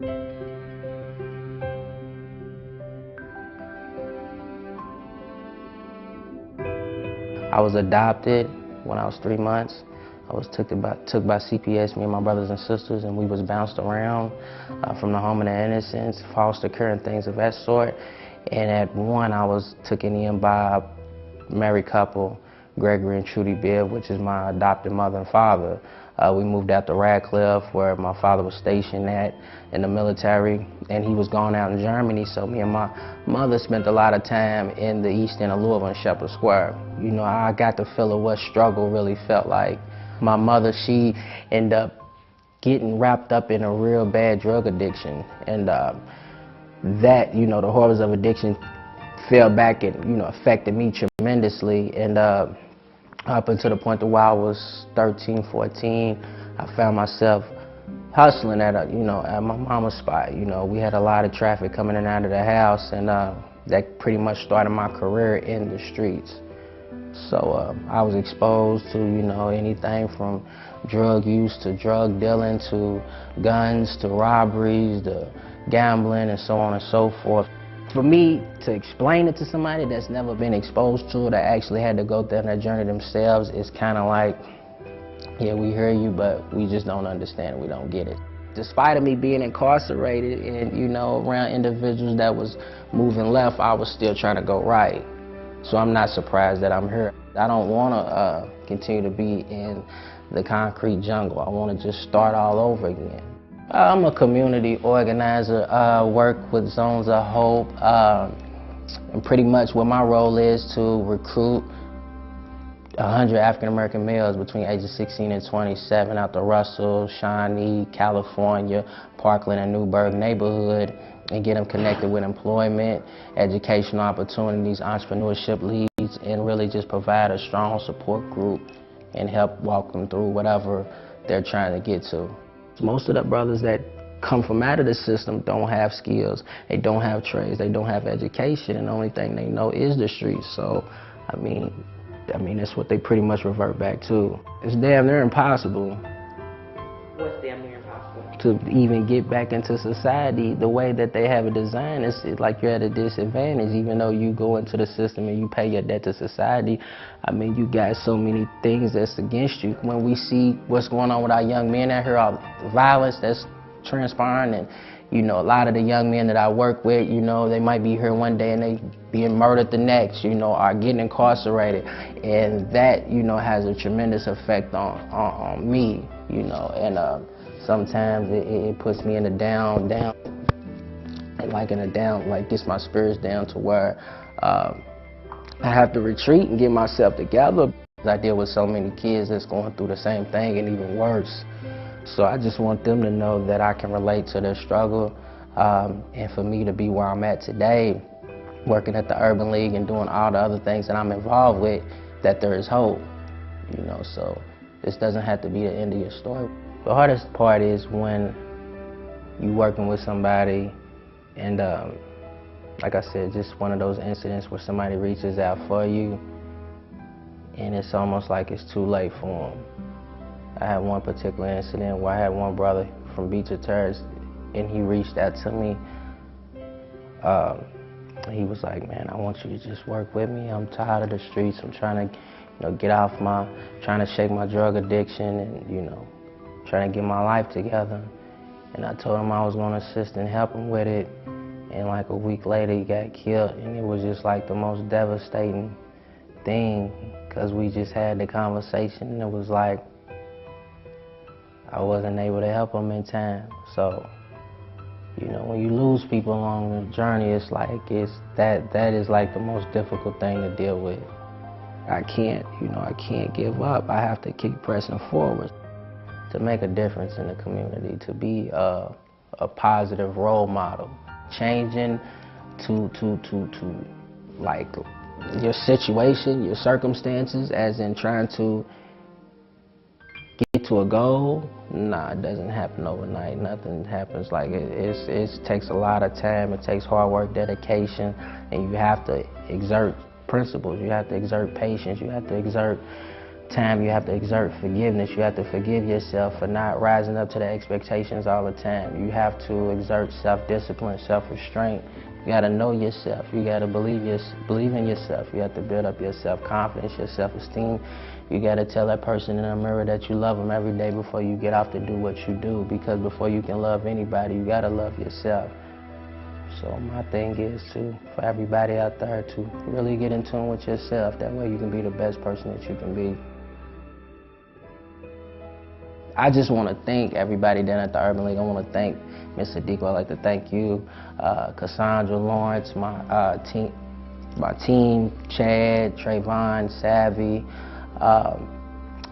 I was adopted when I was 3 months. I was took by CPS, me and my brothers and sisters, and we was bounced around from the home of the innocents, foster care and things of that sort. And at one, I was taken in by a married couple, Gregory and Trudy Bibb, which is my adopted mother and father. We moved out to Radcliffe, where my father was stationed at in the military, and he was gone out in Germany, so me and my mother spent a lot of time in the east end of Louisville in Shepherd Square. You know, I got to feel what struggle really felt like. My mother, she ended up getting wrapped up in a real bad drug addiction, and that, you know, the horrors of addiction fell back and, you know, affected me tremendously. And up until the point where I was 13, 14, I found myself hustling at at my mama's spot. You know, we had a lot of traffic coming in and out of the house, and that pretty much started my career in the streets. So I was exposed to, you know, anything from drug use to drug dealing to guns to robberies to gambling and so on and so forth. For me to explain it to somebody that's never been exposed to it, that actually had to go through that journey themselves, is kind of like, yeah, we hear you, but we just don't understand it, we don't get it. Despite of me being incarcerated and, you know, around individuals that was moving left, I was still trying to go right. So I'm not surprised that I'm here. I don't want to continue to be in the concrete jungle. I want to just start all over again. I'm a community organizer, work with Zones of Hope, and pretty much what my role is to recruit 100 African-American males between ages 16 and 27 out the Russell, Shawnee, California, Parkland, and Newburgh neighborhood, and get them connected with employment, educational opportunities, entrepreneurship leads, and really just provide a strong support group and help walk them through whatever they're trying to get to. Most of the brothers that come from out of the system don't have skills, they don't have trades, they don't have education, and the only thing they know is the streets. So, I mean, that's what they pretty much revert back to. It's damn near impossible. What's damn near impossible? To even get back into society the way that they have it designed. It's like you're at a disadvantage, even though you go into the system and you pay your debt to society. I mean, you got so many things that's against you. When we see what's going on with our young men out here, all the violence that's transpiring, and, you know, a lot of the young men that I work with, you know, they might be here one day and they being murdered the next, you know, are getting incarcerated. And that, you know, has a tremendous effect on me, you know, and sometimes it puts me in a down, like gets my spirits down to where I have to retreat and get myself together. I deal with so many kids that's going through the same thing and even worse. So I just want them to know that I can relate to their struggle, and for me to be where I'm at today, working at the Urban League and doing all the other things that I'm involved with, that there is hope, you know, so this doesn't have to be the end of your story. The hardest part is when you're working with somebody and, like I said, just one of those incidents where somebody reaches out for you and it's almost like it's too late for them. I had one particular incident where I had one brother from Beecher Terrace, and he reached out to me. He was like, man, I want you to just work with me. I'm tired of the streets. I'm trying to, you know, get off trying to shake my drug addiction and, you know, trying to get my life together. And I told him I was going to assist and help him with it. And like a week later, he got killed. And it was just like the most devastating thing, because we just had the conversation and it was like, I wasn't able to help him in time. So, you know, when you lose people along the journey, it's like, that is like the most difficult thing to deal with. I can't give up. I have to keep pressing forward to make a difference in the community, to be a positive role model. Changing to like your situation, your circumstances, as in trying to get to a goal. Nah, it doesn't happen overnight. Nothing happens like it. It takes a lot of time. It takes hard work, dedication, and you have to exert principles. You have to exert patience. You have to exert time you have to exert forgiveness. You have to forgive yourself for not rising up to the expectations all the time. You have to exert self-discipline, self-restraint. You got to know yourself. You got to believe in yourself. You have to build up your self-confidence, your self-esteem. You got to tell that person in the mirror that you love them every day before you get off to do what you do, because before you can love anybody, you got to love yourself. So my thing is for everybody out there to really get in tune with yourself. That way you can be the best person that you can be. I just want to thank everybody down at the Urban League. I want to thank Ms. Sadiq. I'd like to thank you, Cassandra, Lawrence, my team, Chad, Trayvon, Savvy,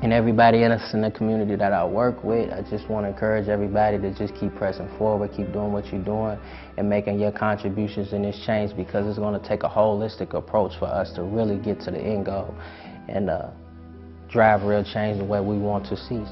and everybody else in the community that I work with. I just want to encourage everybody to just keep pressing forward, keep doing what you're doing, and making your contributions in this change, because it's going to take a holistic approach for us to really get to the end goal and drive real change the way we want to see.